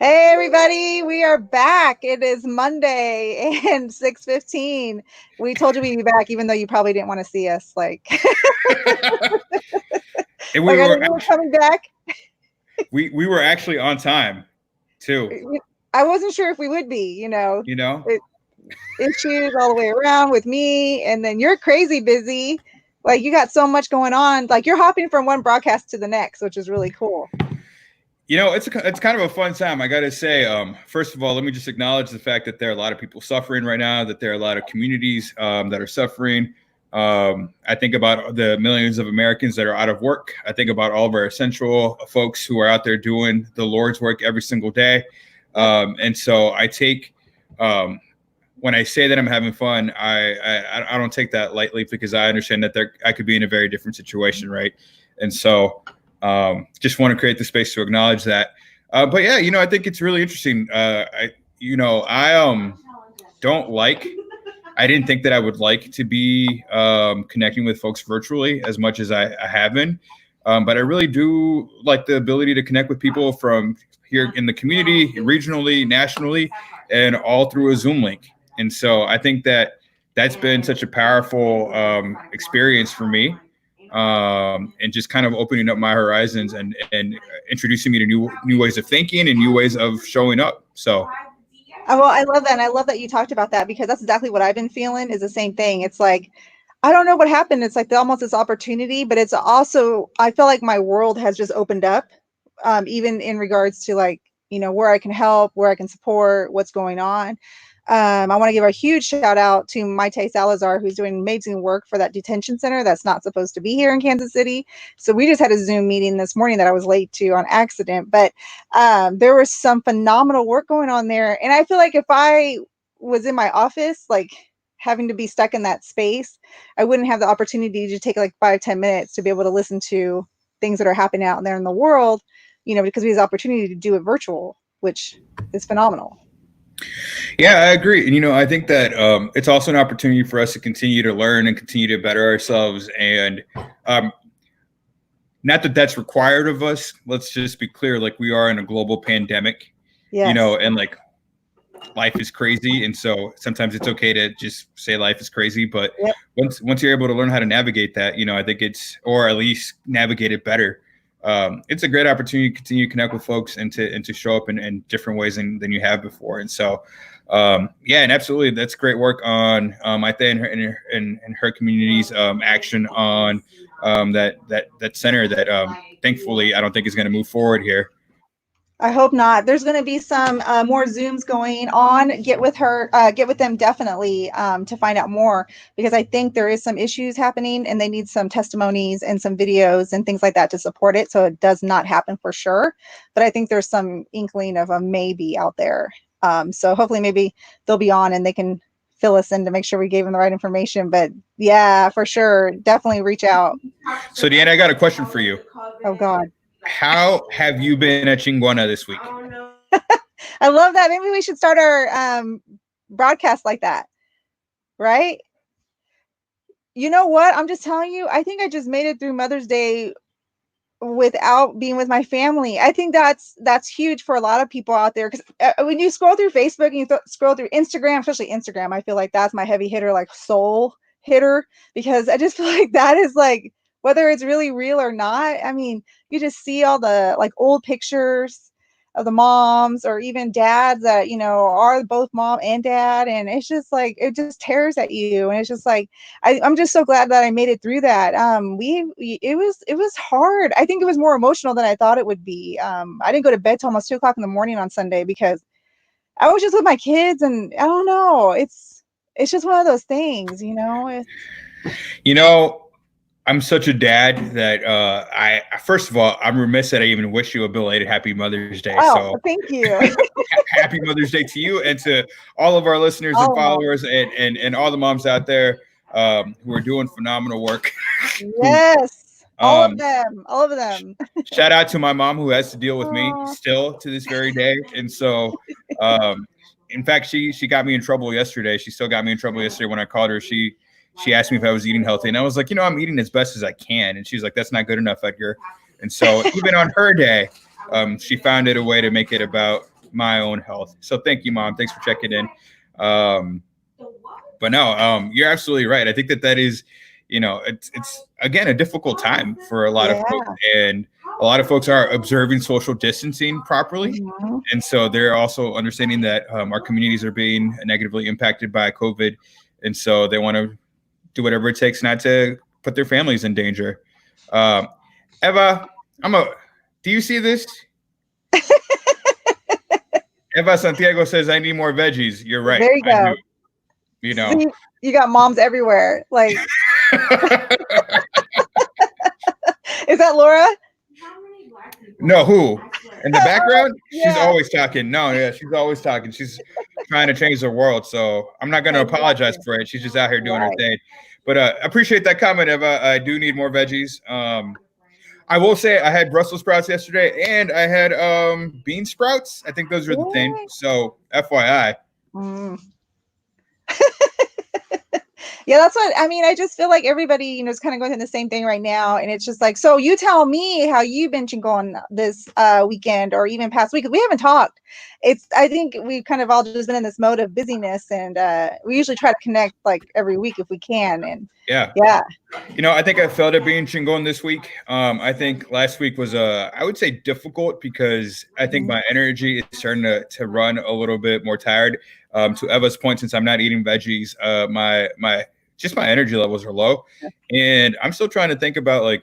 Hey everybody, we are back. It is Monday and 6:15. We told you we'd be back, even though you probably didn't want to see us. Like, And like I think we were coming back. we were actually on time too. I wasn't sure if we would be, You know, issues all the way around with me, and then you're crazy busy. Like you got so much going on. Like you're hopping from one broadcast to the next, which is really cool. it's kind of a fun time. I got to say, first of all, let me just acknowledge the fact that there are a lot of people suffering right now. That there are a lot of communities that are suffering. I think about the millions of Americans that are out of work. I think about all of our essential folks who are out there doing the Lord's work every single day. And so I take, when I say that I'm having fun, I don't take that lightly because I understand that I could be in a very different situation, right? And so just want to create the space to acknowledge that. But yeah, I think it's really interesting. I didn't think that I would like to be connecting with folks virtually as much as I have been. But I really do like the ability to connect with people from here in the community, regionally, nationally, and all through a Zoom link. And so I think that that's been such a powerful experience for me, and just kind of opening up my horizons and introducing me to new ways of thinking and new ways of showing up. So. Well, I love that. And I love that you talked about that because that's exactly what I've been feeling is the same thing. It's like, I don't know what happened. It's like almost this opportunity, but it's also, I feel like my world has just opened up, even in regards to like, where I can help, where I can support, what's going on. I want to give a huge shout out to Maite Salazar, who's doing amazing work for that detention center that's not supposed to be here in Kansas City. So we just had a Zoom meeting this morning that I was late to on accident, but there was some phenomenal work going on there. And I feel like if I was in my office, like having to be stuck in that space, I wouldn't have the opportunity to take like 5-10 minutes to be able to listen to things that are happening out there in the world, because we have the opportunity to do it virtual, which is phenomenal. Yeah, I agree. And, I think that it's also an opportunity for us to continue to learn and continue to better ourselves. And not that that's required of us. Let's just be clear. Like we are in a global pandemic, yes. And like life is crazy. And so sometimes it's okay to just say life is crazy. But yep. once you're able to learn how to navigate that, I think or at least navigate it better. It's a great opportunity to continue to connect with folks and to show up in different ways than you have before. And so, yeah, and absolutely, that's great work on Maite and her community's action on that center that thankfully I don't think is going to move forward here. I hope not. There's going to be some more Zooms going on. Get with them definitely to find out more, because I think there is some issues happening and they need some testimonies and some videos and things like that to support it. So it does not happen for sure. But I think there's some inkling of a maybe out there. So hopefully maybe they'll be on and they can fill us in to make sure we gave them the right information. But yeah, for sure. Definitely reach out. So Deanna, I got a question for you. Oh God. How have you been at Chingona this week? I love that. Maybe we should start our broadcast like that, right? You know what? I'm just telling you, I think I just made it through Mother's Day without being with my family. I think that's huge for a lot of people out there, because when you scroll through Facebook and you scroll through Instagram, especially Instagram, I feel like that's my heavy hitter, like soul hitter, because I just feel like that is like, whether it's really real or not, I mean, you just see all the like old pictures of the moms or even dads that, are both mom and dad. And it's just like, it just tears at you. And it's just like, I'm just so glad that I made it through that. It was hard. I think it was more emotional than I thought it would be. I didn't go to bed till almost 2:00 in the morning on Sunday because I was just with my kids, and I don't know. It's just one of those things, I'm such a dad that I first of all, I'm remiss that I even wish you a belated Happy Mother's Day. Oh, so thank you. Happy Mother's Day to you and to all of our listeners and followers and all the moms out there who are doing phenomenal work. Yes, all of them. Shout out to my mom who has to deal with me still to this very day. And so, in fact, she got me in trouble yesterday. She still got me in trouble yesterday when I called her. She asked me if I was eating healthy, and I was like, I'm eating as best as I can. And she's like, that's not good enough, Edgar. And so even on her day, she found it a way to make it about my own health. So thank you, Mom. Thanks for checking in. But no, you're absolutely right. I think that is, it's again a difficult time for a lot of folks, and a lot of folks are observing social distancing properly, and so they're also understanding that our communities are being negatively impacted by COVID, and so they want to do whatever it takes not to put their families in danger. Eva, do you see this? Eva Santiago says, I need more veggies. You're right. There you go. I do. See, you got moms everywhere. Like, is that Laura? No, who? In the background? Yeah. She's always talking. No, yeah, she's always talking. She's trying to change the world. So I'm not going to apologize for it. She's just out here doing her thing. But I appreciate that comment, Eva. I do need more veggies. I will say I had Brussels sprouts yesterday, and I had bean sprouts. I think those are the thing. So FYI. Yeah, that's what I mean. I just feel like everybody, is kind of going through the same thing right now. And it's just like, so you tell me how you've been Chingón this weekend or even past week. We haven't talked. I think we've kind of all just been in this mode of busyness, and we usually try to connect like every week if we can. And yeah. I think I felt it being Chingón this week. I think last week was I would say difficult because I think my energy is starting to run a little bit more tired. To Eva's point, since I'm not eating veggies, my energy levels are low, and I'm still trying to think about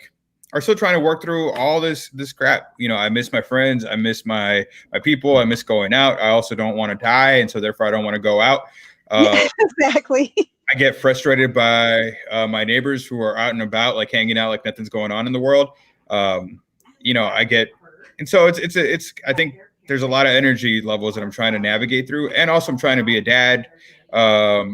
I'm still trying to work through all this crap. I miss my friends, I miss my people, I miss going out. I also don't want to die, and so therefore I don't want to go out. Exactly. I get frustrated by my neighbors who are out and about, like hanging out like nothing's going on in the world. And so it's I think there's a lot of energy levels that I'm trying to navigate through. And also I'm trying to be a dad. Let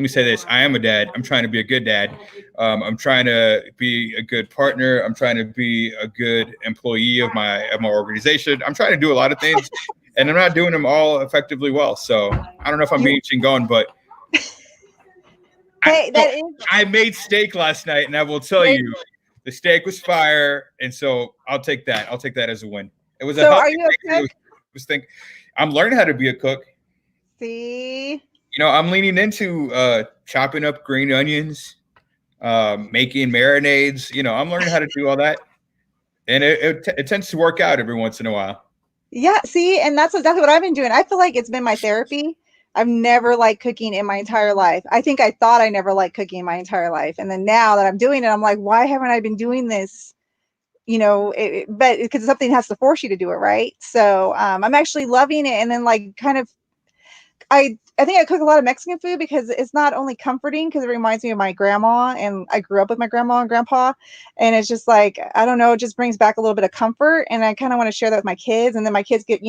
me say this. I am a dad. I'm trying to be a good dad. I'm trying to be a good partner. I'm trying to be a good employee of my organization. I'm trying to do a lot of things, and I'm not doing them all effectively well. So I don't know if I'm being Chingón, but I made steak last night, and I will tell you, the steak was fire, and so I'll take that. I'll take that as a win. It was are you a cook? I'm learning how to be a cook. See, I'm leaning into chopping up green onions, making marinades. I'm learning how to do all that, and it tends to work out every once in a while. Yeah, see, and that's exactly what I've been doing. I feel like it's been my therapy. I've never liked cooking in my entire life. I think I thought I never liked cooking in my entire life, and then now that I'm doing it, I'm like, why haven't I been doing this? But because something has to force you to do it, right? So I'm actually loving it, and then I think I cook a lot of Mexican food because it's not only comforting because it reminds me of my grandma, and I grew up with my grandma and grandpa, and it's just like, I don't know, it just brings back a little bit of comfort, and I kind of want to share that with my kids, and then my kids get,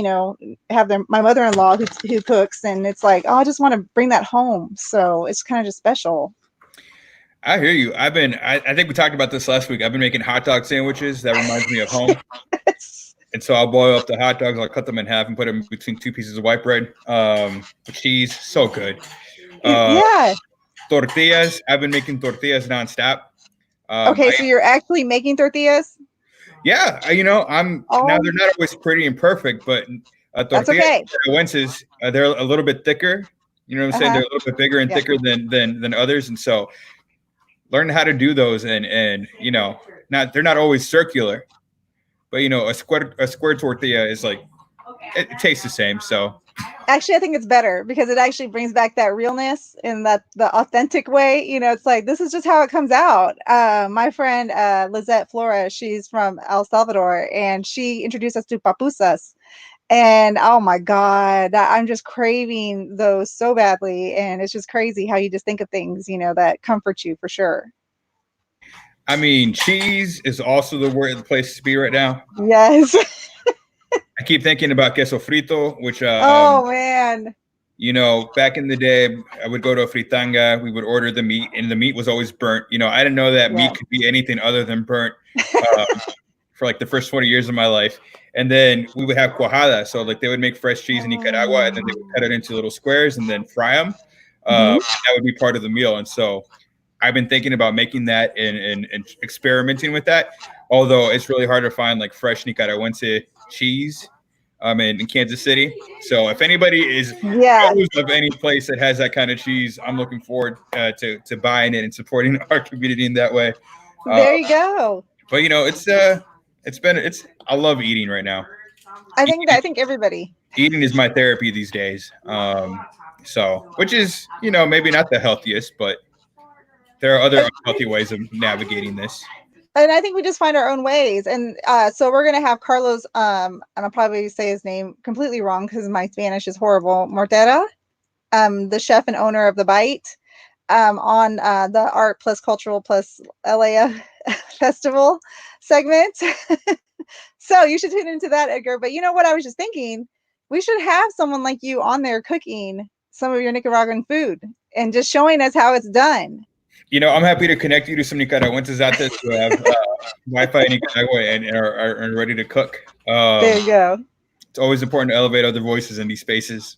have my mother-in-law who cooks, and it's like, oh, I just want to bring that home. So it's kind of just special. I hear you. I think we talked about this last week. I've been making hot dog sandwiches. That reminds me of home. And so I'll boil up the hot dogs. I'll cut them in half and put them between two pieces of white bread. With cheese. So good. Tortillas. I've been making tortillas nonstop. So you're actually making tortillas? Yeah. Now they're not always pretty and perfect, but tortillas, they're a little bit thicker. You know what I'm saying? They're a little bit bigger and thicker than others. And so learning how to do those and they're not always circular, but a square tortilla is like, it tastes the same. So actually I think it's better because it actually brings back that realness in the authentic way. It's like, this is just how it comes out. My friend Lizette Flores, she's from El Salvador, and she introduced us to papusas. And oh my God, I'm just craving those so badly. And it's just crazy how you just think of things, that comfort you for sure. I mean, cheese is also the place to be right now. Yes. I keep thinking about queso frito, which oh man. Back in the day, I would go to a fritanga. We would order the meat, and the meat was always burnt. I didn't know that meat could be anything other than burnt for like the first 20 years of my life. And then we would have cuajada. So they would make fresh cheese in Nicaragua, and then they would cut it into little squares and then fry them. That would be part of the meal. And so I've been thinking about making that and experimenting with that. Although it's really hard to find fresh Nicaragüense cheese. in Kansas City. So if anybody Yeah. knows of any place that has that kind of cheese, I'm looking forward to buying it and supporting our community in that way. There you go. But I love eating right now. I think everybody. Eating is my therapy these days. So which is maybe not the healthiest, but there are other unhealthy ways of navigating this. And I think we just find our own ways. And so we're going to have Carlos, and I'll probably say his name completely wrong because my Spanish is horrible, Mortera, the chef and owner of The Bite, on the Art Plus Cultural Plus LA Festival segment. So you should tune into that, Edgar. But you know what I was just thinking? We should have someone like you on there cooking some of your Nicaraguan food and just showing us how it's done. I'm happy to connect you to some Nicaraguenses out there who have Wi-Fi in Nicaragua and are ready to cook. There you go. It's always important to elevate other voices in these spaces.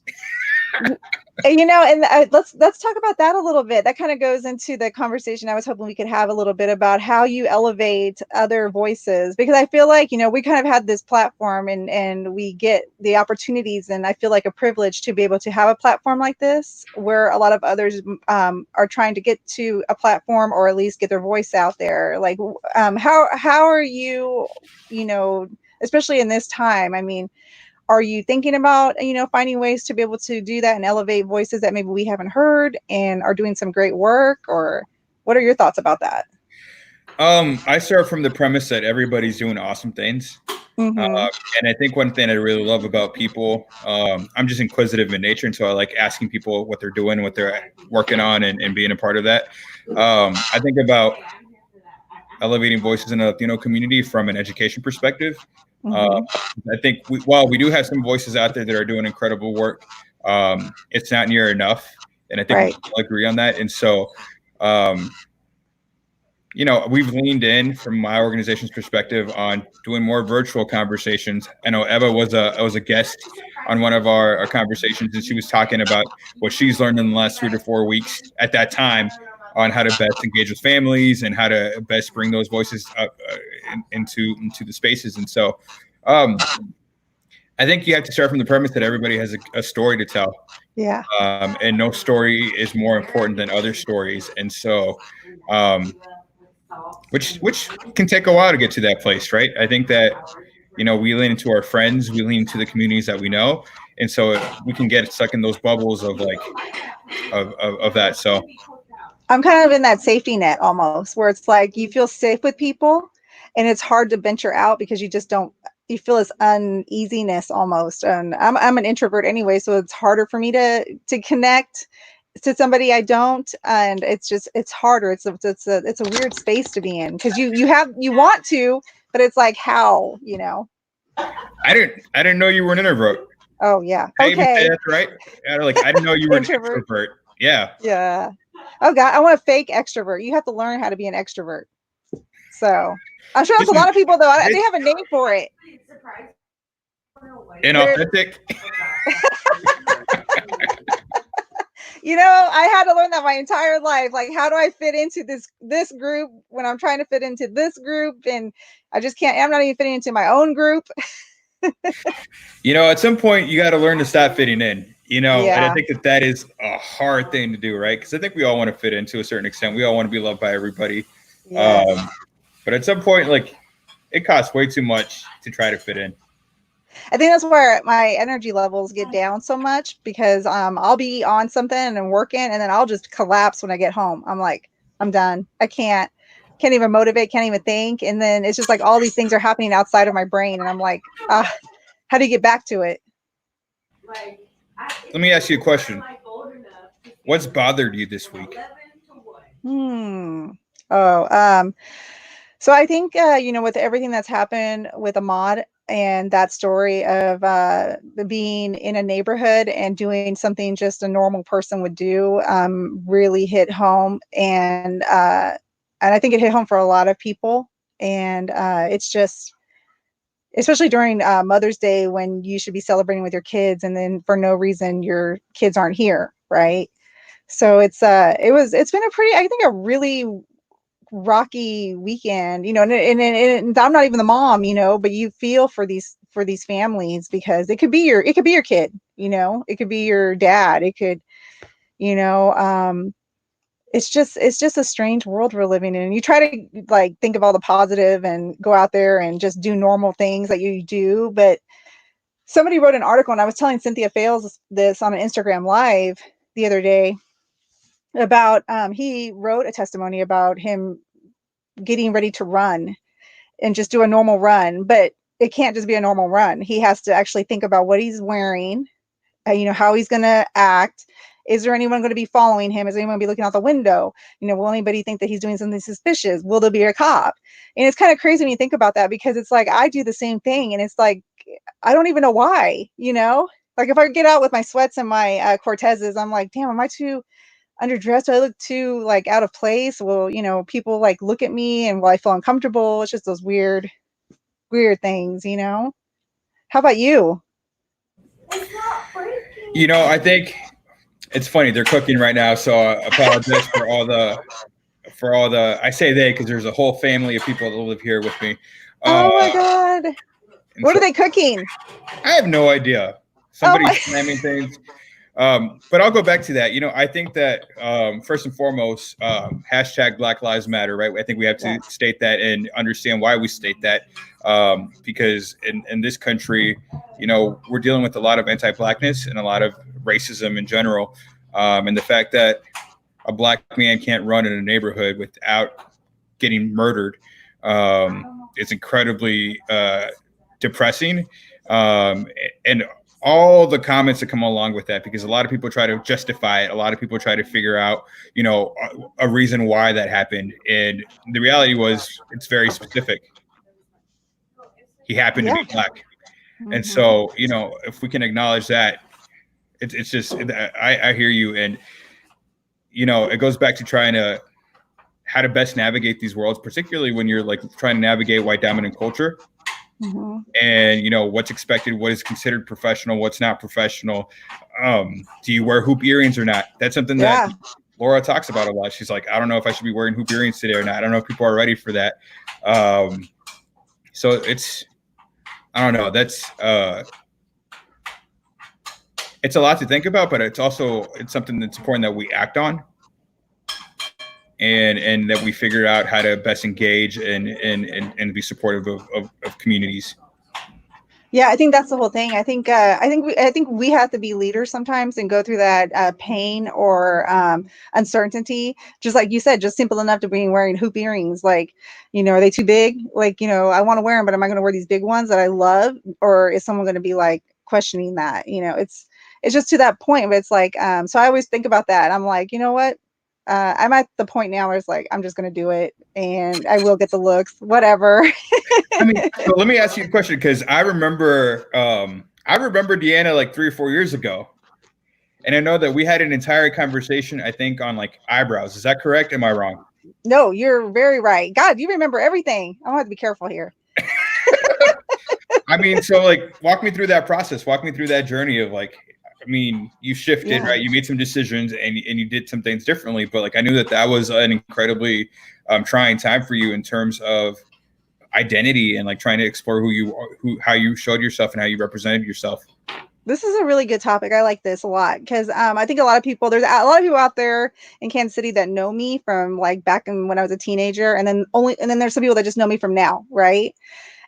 And let's talk about that a little bit. That kind of goes into the conversation I was hoping we could have a little bit about how you elevate other voices, because I feel like, we kind of had this platform and we get the opportunities, and I feel like a privilege to be able to have a platform like this where a lot of others are trying to get to a platform or at least get their voice out there. Like, how are you, especially in this time? I mean, are you thinking about, finding ways to be able to do that and elevate voices that maybe we haven't heard and are doing some great work? Or what are your thoughts about that? I start from the premise that everybody's doing awesome things. Mm-hmm. And I think one thing I really love about people, I'm just inquisitive in nature. And so I like asking people what they're doing, what they're working on, and being a part of that. I think about elevating voices in the Latino community from an education perspective. I think while we do have some voices out there that are doing incredible work, it's not near enough. And I think we all agree on that. And so, we've leaned in from my organization's perspective on doing more virtual conversations. I know Eva was a guest on one of our conversations, and she was talking about what she's learned in the last 3 to 4 weeks at that time on how to best engage with families and how to best bring those voices up into the spaces. And so I think you have to start from the premise that everybody has a story to tell. Yeah. And no story is more important than other stories. And so which can take a while to get to that place, right? I think that, we lean into our friends, we lean into the communities that we know. And so we can get stuck in those bubbles of of that. So I'm kind of in that safety net almost, where it's like you feel safe with people and it's hard to venture out because you feel this uneasiness almost. And I'm an introvert anyway, so it's harder for me to connect to somebody I don't. And it's harder. It's a weird space to be in because you want to, but it's like, how, I didn't know you were an introvert. Oh yeah. Okay. That's right. I didn't know you were an introvert. Yeah. Yeah. Oh God, I want a fake extrovert. You have to learn how to be an extrovert. So I'm sure that's a lot of people though. They have a name for it. Inauthentic. I had to learn that my entire life. Like, how do I fit into this group when I'm trying to fit into this group? And I just can't. I'm not even fitting into my own group. At some point you got to learn to stop fitting in. And Yeah. I think that is a hard thing to do, right? Because I think we all want to fit in to a certain extent. We all want to be loved by everybody. Yes. But at some point, it costs way too much to try to fit in. I think that's where my energy levels get down so much because I'll be on something and working, and then I'll just collapse when I get home. I'm like, I'm done. I can't even motivate, can't even think. And then it's just like all these things are happening outside of my brain. And I'm like, how do you get back to it? Let me ask you a question. What's bothered you this week? So I think, with everything that's happened with Ahmaud and that story of being in a neighborhood and doing something just a normal person would do really hit home. And I think it hit home for a lot of people. And it's just, especially during Mother's Day when you should be celebrating with your kids, and then for no reason your kids aren't here, right? So it's been a really rocky weekend, and I'm not even the mom, but you feel for these for these families, because it could be your kid, you know, it could be your dad, it could, you know, it's just a strange world we're living in. You try to like think of all the positive and go out there and just do normal things that you do. But somebody wrote an article, and I was telling Cynthia Fales this on an Instagram live the other day about, he wrote a testimony about him getting ready to run and just do a normal run, but it can't just be a normal run. He has to actually think about what he's wearing, you know, how he's going to act. Is there anyone going to be following him? Is anyone be looking out the window? You know, will anybody think that he's doing something suspicious? Will there be a cop? And it's kind of crazy when you think about that, because it's like, I do the same thing. And it's like, I don't even know why, you know, like if I get out with my sweats and my Cortezes, I'm like, damn, am I too underdressed? Do I look too like out of place? Will, you know, people like look at me, and will I feel uncomfortable? It's just those weird things, you know? How about you? You know, I think it's funny. They're cooking right now, so I apologize for all the. I say they because there's a whole family of people that live here with me. Oh my God! What are they cooking? I have no idea. Somebody's slamming things. But I'll go back to that. You know, I think that first and foremost, hashtag Black Lives Matter, right? I think we have to state that and understand why we state that, because in this country, you know, we're dealing with a lot of anti-Blackness and a lot of racism in general. And the fact that a Black man can't run in a neighborhood without getting murdered is incredibly depressing. And all the comments that come along with that, because a lot of people try to justify it. A lot of people try to figure out, you know, a reason why that happened. And the reality was, it's very specific. He happened to be Black. And so, you know, if we can acknowledge that, it's just, I hear you. And, you know, it goes back to trying to, how to best navigate these worlds, particularly when you're like trying to navigate white dominant culture. And you know what's expected, what is considered professional, what's not professional. Do you wear hoop earrings or not? That's something that Laura talks about a lot. She's like, I don't know if I should be wearing hoop earrings today or not. I don't know if people are ready for that. So it's, I don't know. That's it's a lot to think about, but it's something that's important that we act on. And that we figure out how to best engage and be supportive of communities. Yeah, I think that's the whole thing. I think we have to be leaders sometimes and go through that pain or uncertainty. Just like you said, just simple enough to being wearing hoop earrings. Like, you know, are they too big? Like, you know, I want to wear them, but am I going to wear these big ones that I love, or is someone going to be like questioning that? You know, it's just to that point. But it's like, so I always think about that. I'm like, you know what? I'm at the point now where it's like, I'm just going to do it, and I will get the looks, whatever. I mean, so let me ask you a question, because I remember Deanna like 3 or 4 years ago, and I know that we had an entire conversation, I think, on like eyebrows. Is that correct? Am I wrong? No, you're very right. God, you remember everything. I'm gonna have to be careful here. I mean, so like, walk me through that process. Walk me through that journey of like, I mean, you shifted, right? You made some decisions and you did some things differently, but like, I knew that was an incredibly trying time for you in terms of identity and like trying to explore how you showed yourself and how you represented yourself. This is a really good topic. I like this a lot because I think there's a lot of people out there in Kansas City that know me from like back when I was a teenager, and then there's some people that just know me from now, right?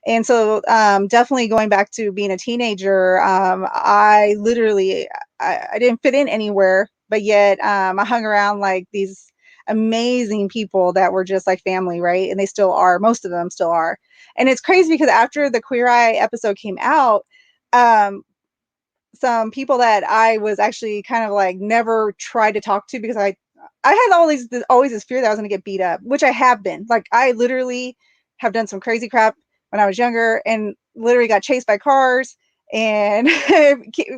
And so definitely going back to being a teenager, I literally I didn't fit in anywhere, but yet I hung around like these amazing people that were just like family, right? And they still are. Most of them still are. And it's crazy because after the Queer Eye episode came out, some people that I was actually kind of like never tried to talk to, because I had always this fear that I was going to get beat up, which I have been. Like, I literally have done some crazy crap when I was younger and literally got chased by cars, and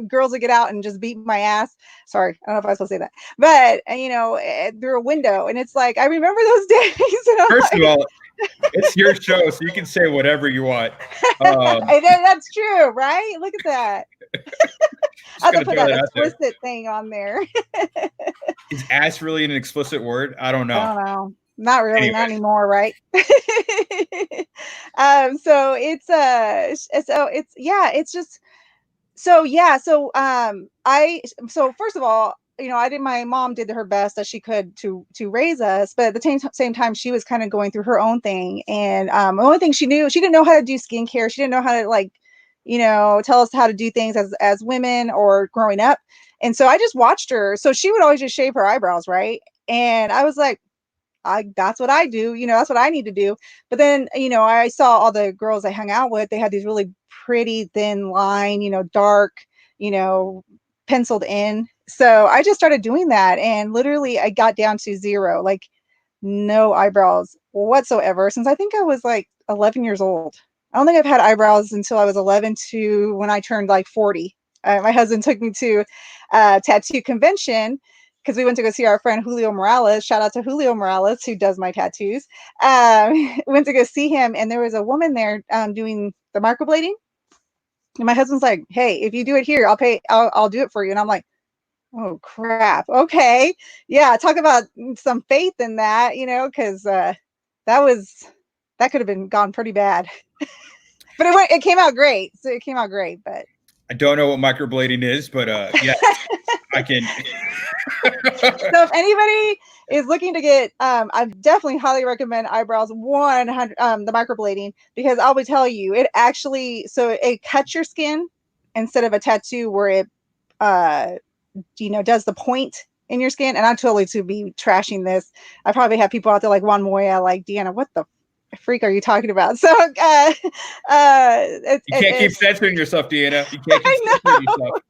girls would get out and just beat my ass. Sorry, I don't know if I was supposed to say that, but you know, through a window. And it's like, I remember those days. First of all, it's your show, so you can say whatever you want. That's true, right? Look at that. I have to put that explicit thing on there. Is ass really an explicit word? I don't know. Not really, not Anyways, anymore, right? So it's yeah, it's just so yeah, so first of all, I did my mom did her best that she could to raise us, but at the same time she was kind of going through her own thing, and the only thing she knew, she didn't know how to do skincare, she didn't know how to like tell us how to do things as women or growing up. And so I just watched her, so she would always just shave her eyebrows, right? And I was like, that's what I do, that's what I need to do. But then, I saw all the girls I hung out with, they had these really pretty thin line, dark, you know, penciled in. So I just started doing that, and literally I got down to zero, like no eyebrows whatsoever since I think I was like 11 years old. I don't think I've had eyebrows until I was 11 to when I turned like 40. My husband took me to a tattoo convention because we went to go see our friend Julio Morales. Shout out to Julio Morales who does my tattoos. Went to go see him, and there was a woman there doing the microblading. And my husband's like, "Hey, if you do it here, I'll pay. I'll do it for you." And I'm like, "Oh crap! Okay, yeah." Talk about some faith in that, because that was that could have been gone pretty bad. But it came out great. So it came out great. But I don't know what microblading is, but yeah, I can. so if anybody is looking to get, I definitely highly recommend eyebrows 100, the microblading, because I will tell you, it actually, so it cuts your skin instead of a tattoo where it, does the point in your skin. And I'm totally to be trashing this. I probably have people out there like Juan Moya, like, Deanna, what the freak are you talking about? So, You can't keep censoring yourself, Deanna. You can't keep censoring yourself.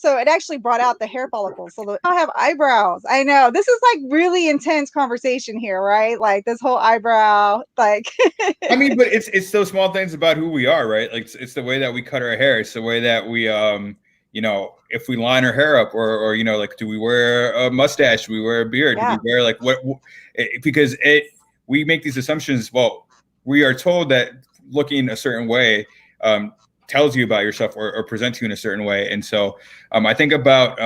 So it actually brought out the hair follicles. So I have eyebrows. I know this is like really intense conversation here, right? Like this whole eyebrow, like. I mean, but it's those small things about who we are, right? Like it's the way that we cut our hair. It's the way that we, if we line our hair up, or like, do we wear a mustache? Do we wear a beard? Yeah. Do we wear like what? Because we make these assumptions. Well, we are told that looking a certain way tells you about yourself, or presents you in a certain way. And so I think about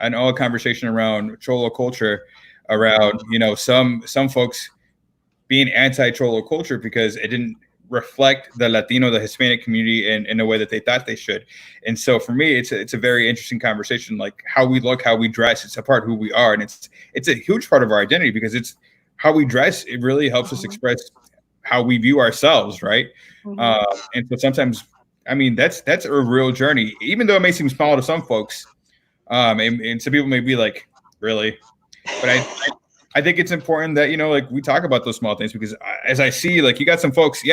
an old conversation around cholo culture, around some folks being anti-cholo culture because it didn't reflect the Latino, the Hispanic community in a way that they thought they should. And so for me, it's a very interesting conversation, like how we look, how we dress. It's a part of who we are, and it's a huge part of our identity, because it's how we dress. It really helps us express how we view ourselves, right? And so sometimes, I mean, that's a real journey, even though it may seem small to some folks, and some people may be like, really? But I think it's important that, like we talk about those small things, because as I see, like you got some folks,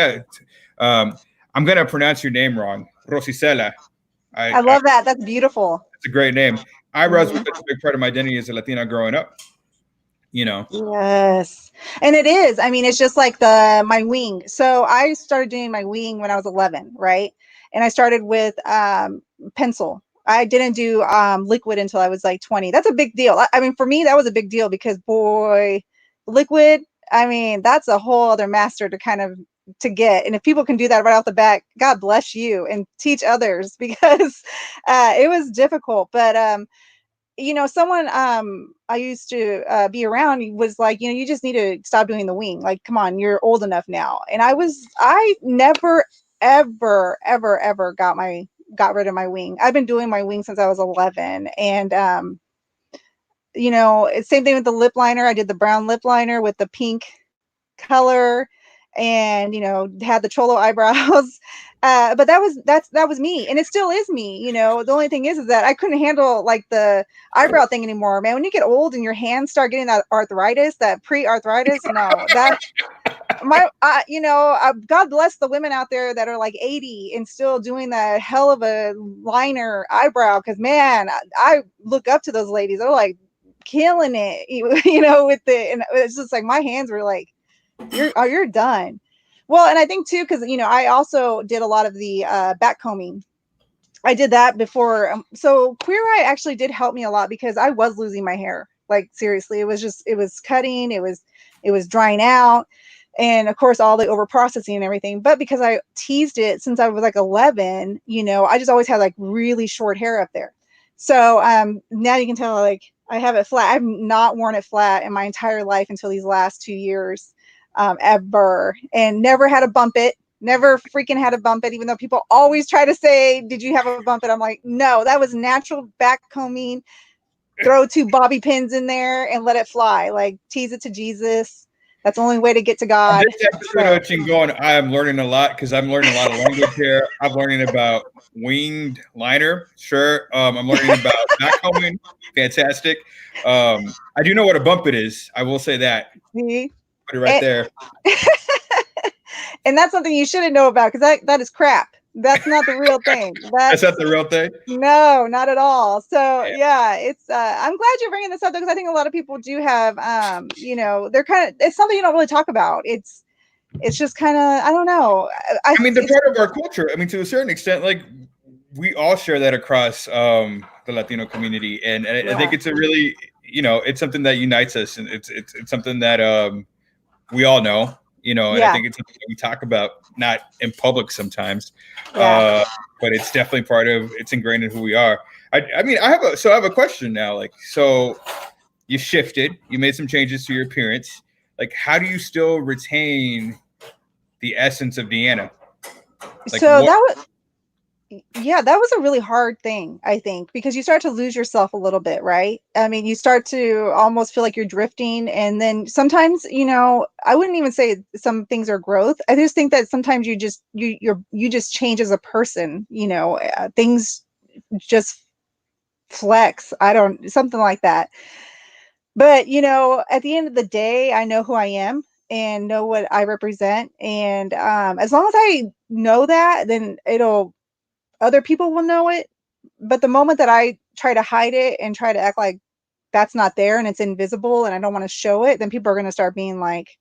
I'm going to pronounce your name wrong. Rosicela. I love that. That's beautiful. It's a great name. Eyebrows were such a big part of my identity as a Latina growing up, Yes. And it is. I mean, it's just like my wing. So I started doing my wing when I was 11, right? And I started with pencil. I didn't do liquid until I was like 20. That's a big deal. I mean, for me, that was a big deal because, boy, liquid, I mean, that's a whole other master to get. And if people can do that right off the bat, God bless you, and teach others, because it was difficult. But someone I used to be around was like, you just need to stop doing the wing. Like, come on, you're old enough now. And I never, ever, ever, ever got rid of my wing. I've been doing my wing since I was 11. And, it's same thing with the lip liner. I did the brown lip liner with the pink color, and, had the cholo eyebrows. But that was me, and it still is me. The only thing is that I couldn't handle like the eyebrow thing anymore, man. When you get old and your hands start getting that arthritis, that pre-arthritis, no, that God bless the women out there that are like 80 and still doing that hell of a liner eyebrow. Cause man, I look up to those ladies. They're like killing it, and it's just like, my hands were like, you're done. Well, and I think too, because I also did a lot of the back combing. I did that before. So Queer Eye actually did help me a lot, because I was losing my hair. Like seriously, it was cutting, it was drying out, and of course all the over processing and everything. But because I teased it since I was like 11, I just always had like really short hair up there. So now you can tell, like, I have it flat. I've not worn it flat in my entire life until these last 2 years, ever, and never had to bump it. Never freaking had to bump it, even though people always try to say, "Did you have a bump it?" I'm like, no, that was natural backcombing. Throw 2 bobby pins in there and let it fly. Like, tease it to Jesus. That's the only way to get to On God. this episode of Chingón, I am learning a lot because I'm learning a lot of language here. I'm learning about winged liner. Sure. I'm learning about backcombing. Fantastic. I do know what a bump it is. I will say that. See? Put it right And, there. and that's something you shouldn't know about, because that is crap. That's not the real thing. That's not the real thing. No, not at all. So yeah, it's I'm glad you're bringing this up, because I think a lot of people do have they're kind of, it's something you don't really talk about. It's just kind of, I don't know. I mean, they're part of our culture. I mean, to a certain extent, like we all share that across the Latino community, and I think it's a really, it's something that unites us, and it's something that we all know, and I think it's something that we talk about, not in public sometimes, but it's definitely it's ingrained in who we are. I mean, I have a question now. Like, so you shifted, you made some changes to your appearance. Like, how do you still retain the essence of Deanna? Like, so that was a really hard thing, I think, because you start to lose yourself a little bit, right? I mean, you start to almost feel like you're drifting, and then sometimes, I wouldn't even say some things are growth. I just think that sometimes you just change as a person. Things just flex. Something like that. But, at the end of the day, I know who I am and know what I represent. And as long as I know that, then other people will know it. But the moment that I try to hide it and try to act like that's not there and it's invisible and I don't want to show it, then people are going to start being like,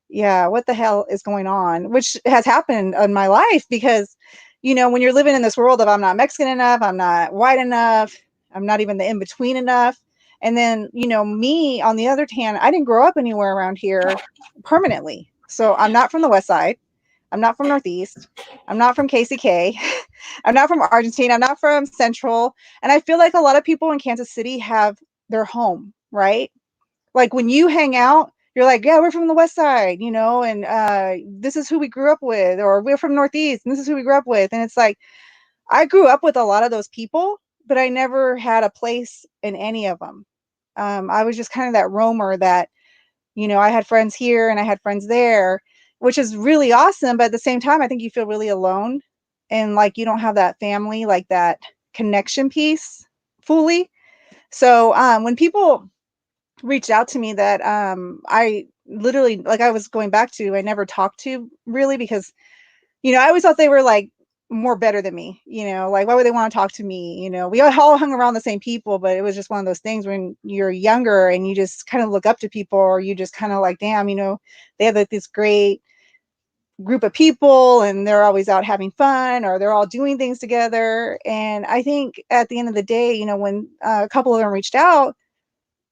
yeah, what the hell is going on? Which has happened in my life, because, when you're living in this world of, I'm not Mexican enough, I'm not white enough, I'm not even the in between enough. And then, me, on the other hand, I didn't grow up anywhere around here permanently. So I'm not from the West Side. I'm not from Northeast. I'm not from KCK. I'm not from Argentina. I'm not from Central. And I feel like a lot of people in Kansas City have their home, right? Like, when you hang out, you're like, yeah, we're from the West Side, and this is who we grew up with, or we're from Northeast and this is who we grew up with. And it's like, I grew up with a lot of those people, but I never had a place in any of them. I was just kind of that roamer that, I had friends here and I had friends there, which is really awesome. But at the same time, I think you feel really alone, and like you don't have that family, like that connection piece fully. So when people reached out to me that I literally, like I was going back to, I never talked to really, because, I always thought they were like more better than me, like, why would they want to talk to me? We all hung around the same people, but it was just one of those things when you're younger and you just kind of look up to people, or you just kind of like, damn, they have like this great group of people and they're always out having fun, or they're all doing things together. And I think at the end of the day, when a couple of them reached out,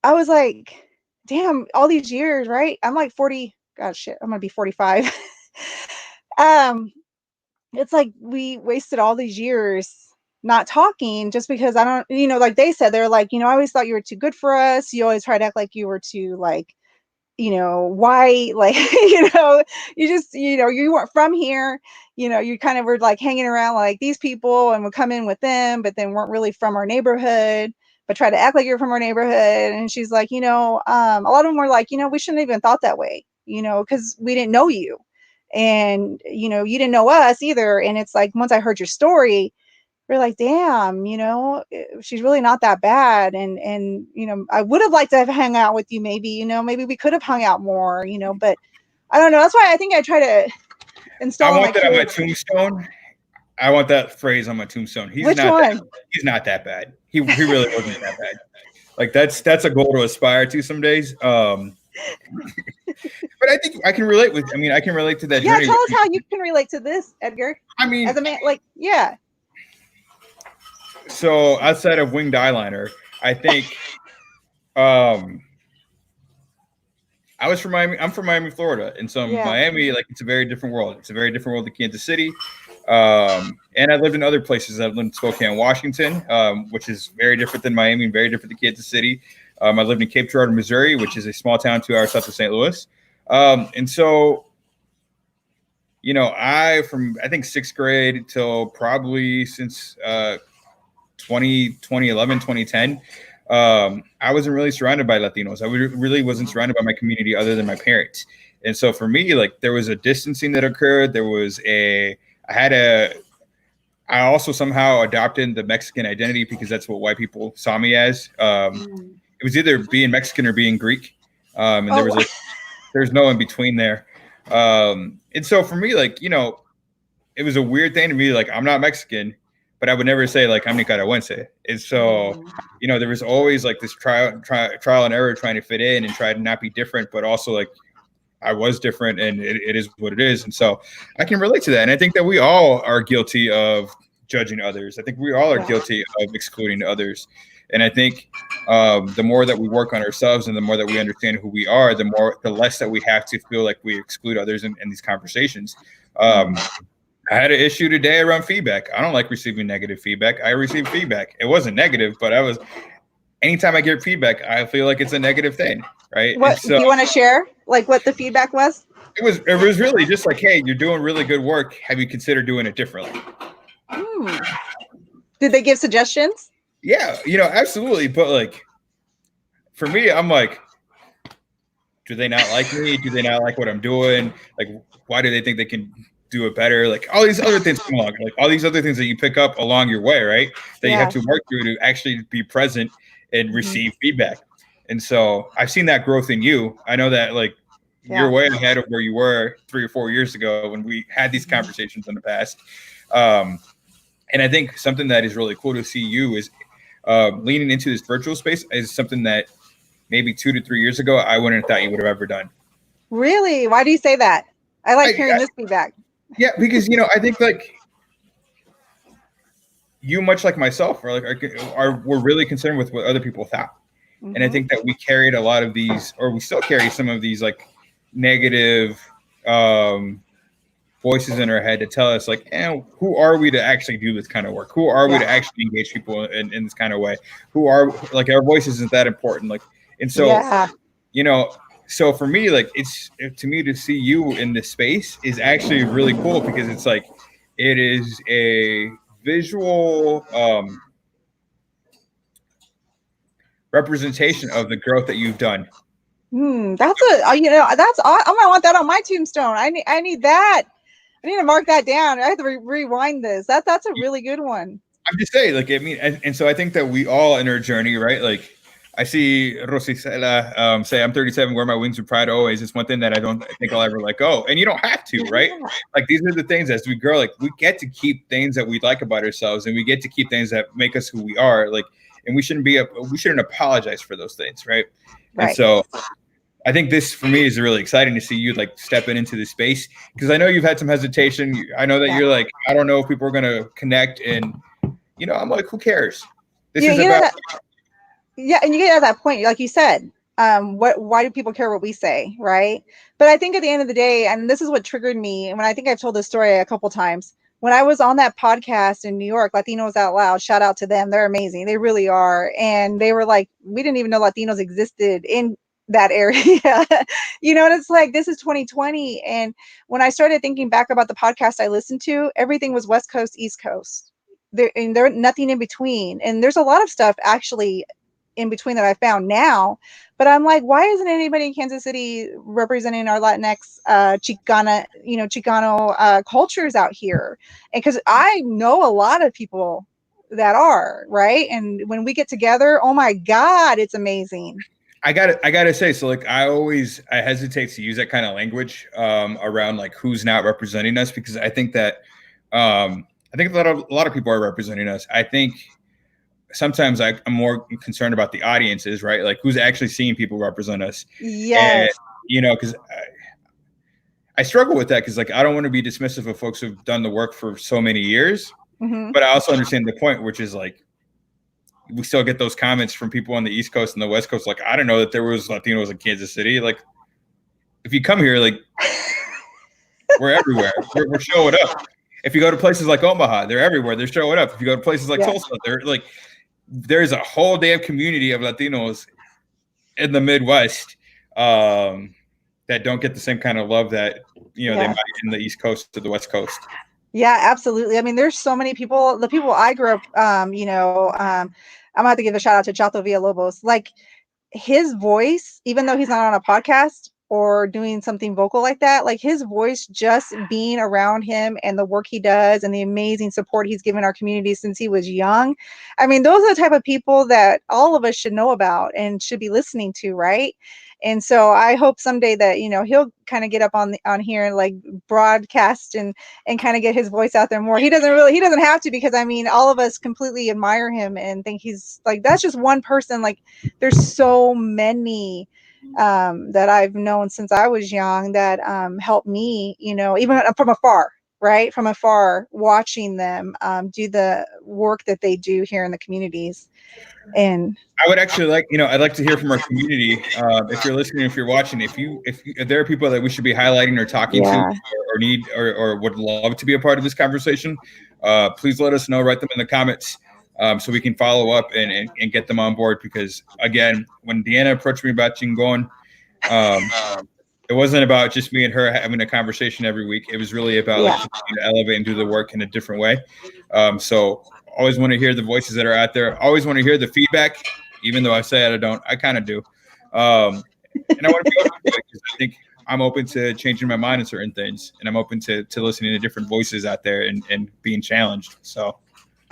I was like, damn, all these years, right? I'm like 40, god shit, I'm gonna be 45. um it's like we wasted all these years not talking, just because I don't, like they said, they're like, I always thought you were too good for us. You always try to act like you were too, like, white, like, you just, you weren't from here. You kind of were like hanging around like these people and would come in with them, but then weren't really from our neighborhood, but try to act like you're from our neighborhood. And she's like, a lot of them were like, we shouldn't have even thought that way, because we didn't know you. And, you didn't know us either. And it's like, once I heard your story, we're like, damn, she's really not that bad. And, I would have liked to have hung out with you. Maybe, maybe we could have hung out more, but I don't know. That's why I think I try to install. I want that on my tombstone. I want that phrase on my tombstone. Which one? He's not that bad. He really wasn't that bad. Like, that's a goal to aspire to some days. But I think I can relate with. I mean, I can relate to that. Yeah, journey. tell us how you can relate to this, Edgar. I mean, as a man, like, yeah. So outside of winged eyeliner, I think I was from Miami. I'm from Miami, Florida, and so Miami, like, it's a very different world. It's a very different world than Kansas City. And I lived in other places. I've lived in Spokane, Washington, which is very different than Miami and very different than Kansas City. I lived in Cape Girardeau, Missouri, which is a small town 2 hours south of St. Louis. And so, I think 6th grade till probably since 2011, 2010, I wasn't really surrounded by Latinos. I really wasn't surrounded by my community other than my parents. And so for me, like, there was a distancing that occurred. I also somehow adopted the Mexican identity because that's what white people saw me as. It was either being Mexican or being Greek. And there's no in between there. And so for me, like, it was a weird thing to be like, I'm not Mexican, but I would never say like I'm Nicaragüense. And so, there was always like this trial and error trying to fit in and try to not be different, but also like I was different, and it is what it is. And so I can relate to that. And I think that we all are guilty of judging others. I think we all are guilty of excluding others. And I think the more that we work on ourselves and the more that we understand who we are, the less that we have to feel like we exclude others in these conversations. I had an issue today around feedback. I don't like receiving negative feedback. I received feedback. It wasn't negative, but anytime I get feedback, I feel like it's a negative thing, right? What do you want to share? Like what the feedback was? It was really just like, hey, you're doing really good work. Have you considered doing it differently? Did they give suggestions? Yeah, absolutely. But like, for me, I'm like, do they not like me? Do they not like what I'm doing? Like, why do they think they can do it better? Like all these other things come along, like all these other things that you pick up along your way, right? That you have to work through to actually be present and receive feedback. And so I've seen that growth in you. I know that like you're way ahead of where you were 3 or 4 years ago when we had these conversations in the past. And I think something that is really cool to see you is leaning into this virtual space is something that maybe 2 to 3 years ago, I wouldn't have thought you would have ever done. Really? Why do you say that? I like hearing this feedback. Yeah, because, I think like you, much like myself, we're really concerned with what other people thought. And I think that we carried a lot of these, or we still carry some of these like negative voices in our head to tell us like, who are we to actually do this kind of work? Who are we to actually engage people in this kind of way? Who are like, our voice isn't that important. Like, and so, so for me, like to me to see you in this space is actually really cool because it's like, it is a visual, representation of the growth that you've done. That's I'm gonna want that on my tombstone. I need that. I need to mark that down. I have to rewind this. That's a really good one. I'm just saying, like, I mean, and so I think that we all in our journey, right? Like, I see Rosicela say, "I'm 37, wear my wings with pride always." It's one thing that I don't think I'll ever let go, and you don't have to, right? Like, these are the things as we grow. Like, we get to keep things that we like about ourselves, and we get to keep things that make us who we are. Like. And we shouldn't apologize for those things, right? And so I think this for me is really exciting to see you like stepping into this space because I know you've had some hesitation. I know that you're like, I don't know if people are gonna connect, and I'm like, who cares? This is about and you get at that point, like you said, why do people care what we say, right? But I think at the end of the day, and this is what triggered me, and when I think I've told this story a couple times. When I was on that podcast in New York, Latinos Out Loud, shout out to them. They're amazing. They really are. And they were like, we didn't even know Latinos existed in that area. And it's like, this is 2020. And when I started thinking back about the podcast I listened to, everything was West Coast, East Coast. There nothing in between. And there's a lot of stuff actually in between that I found now. But I'm like, why isn't anybody in Kansas City representing our Latinx, Chicana, Chicano cultures out here? And because I know a lot of people that are, right? And when we get together, oh my God, it's amazing. I gotta say, so like I hesitate to use that kind of language around like who's not representing us because I think that a lot of people are representing us. I think sometimes I'm more concerned about the audiences, right? Like who's actually seeing people represent us. Yes. And, because I struggle with that because like I don't want to be dismissive of folks who've done the work for so many years, but I also understand the point, which is like we still get those comments from people on the East Coast and the West Coast. Like, I don't know that there was Latinos in Kansas City. Like, if you come here, like we're everywhere. We're showing up. If you go to places like Omaha, they're everywhere. They're showing up. If you go to places like Tulsa, they're like. There's a whole damn community of Latinos in the Midwest that don't get the same kind of love that they might in the East Coast to the West Coast. Yeah, absolutely. I mean, there's so many people. The people I grew up, I'm gonna have to give a shout out to Chato Villalobos. Like, his voice, even though he's not on a podcast or doing something vocal like that, like his voice, just being around him and the work he does and the amazing support he's given our community since he was young. I mean, those are the type of people that all of us should know about and should be listening to, right? And so I hope someday that, he'll kind of get up on here and like broadcast and kind of get his voice out there more. He doesn't have to, because I mean, all of us completely admire him and think he's like, that's just one person. Like, there's so many that I've known since I was young that helped me, even from afar, right? From afar, watching them do the work that they do here in the communities. And I would actually I'd like to hear from our community. If you're listening, if you're watching, if there are people that we should be highlighting or talking to or need or would love to be a part of this conversation, please let us know. Write them in the comments so we can follow up and get them on board. Because again, when Deanna approached me about Chingón, it wasn't about just me and her having a conversation every week. It was really about like to elevate and do the work in a different way. So always want to hear the voices that are out there. Always want to hear the feedback, even though I say I don't. I kind of do. And I want to be open to it because I think I'm open to changing my mind on certain things, and I'm open to listening to different voices out there and being challenged. So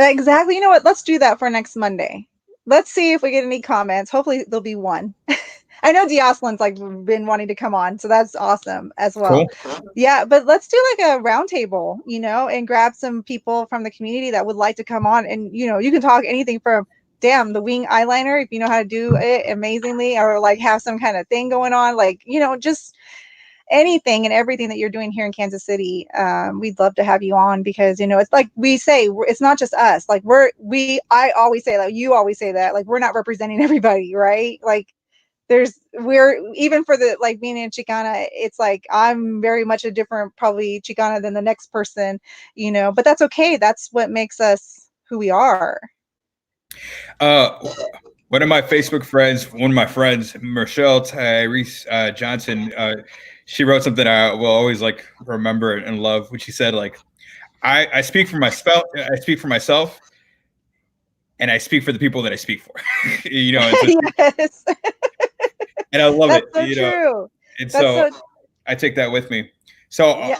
exactly. You know what? Let's do that for next Monday. Let's see if we get any comments. Hopefully there'll be one. I know Diosselyn's like been wanting to come on, so that's awesome as well. Cool. Yeah, but let's do like a roundtable, and grab some people from the community that would like to come on, and you can talk anything from the wing eyeliner, if you know how to do it amazingly, or like have some kind of thing going on, like just anything and everything that you're doing here in Kansas City. We'd love to have you on, because it's like we say, it's not just us. Like I always say that, you always say that, like we're not representing everybody, right? Like we're even for the like being in Chicana, it's like I'm very much a different probably Chicana than the next person, but that's okay. That's what makes us who we are. One of my Facebook friends, Michelle Tyrese Johnson, she wrote something I will always like remember and love, which she said, like, I speak for myself, and I speak for the people that I speak for. Yes. And I love That's it. So true. And so I take that with me. So,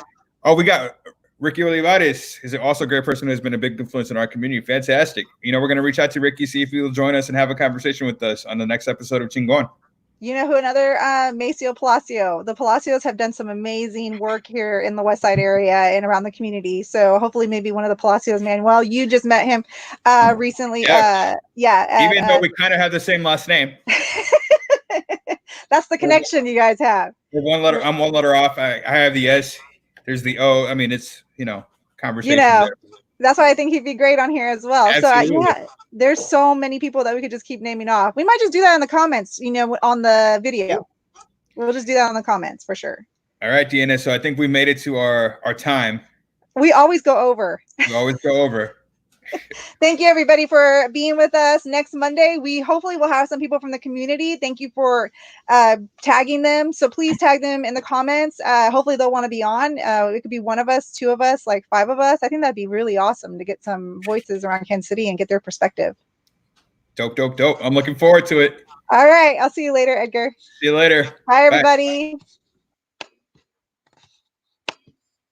we got Ricky Olivares is also a great person who has been a big influence in our community. Fantastic. We're going to reach out to Ricky, see if he will join us and have a conversation with us on the next episode of Chingón. You know who another Maceo Palacio. The Palacios have done some amazing work here in the West Side area and around the community. So hopefully maybe one of the Palacios, Manuel, you just met him recently. Even though we kind of have the same last name. That's the connection you guys have. I'm one letter off. I have the S. There's the O. I mean, it's, conversation there. That's why I think he'd be great on here as well. Absolutely. So there's so many people that we could just keep naming off. We might just do that in the comments, on the video. We'll just do that in the comments for sure. All right, Deanna. So I think we made it to our time. We always go over. Thank you, everybody, for being with us. Next Monday, we hopefully will have some people from the community. Thank you for tagging them. So please tag them in the comments. Hopefully they'll want to be on. It could be one of us, two of us, like 5 of us. I think that'd be really awesome to get some voices around Kansas City and get their perspective. Dope. I'm looking forward to it. All right. I'll see you later, Edgar. See you later. Bye, everybody. Bye.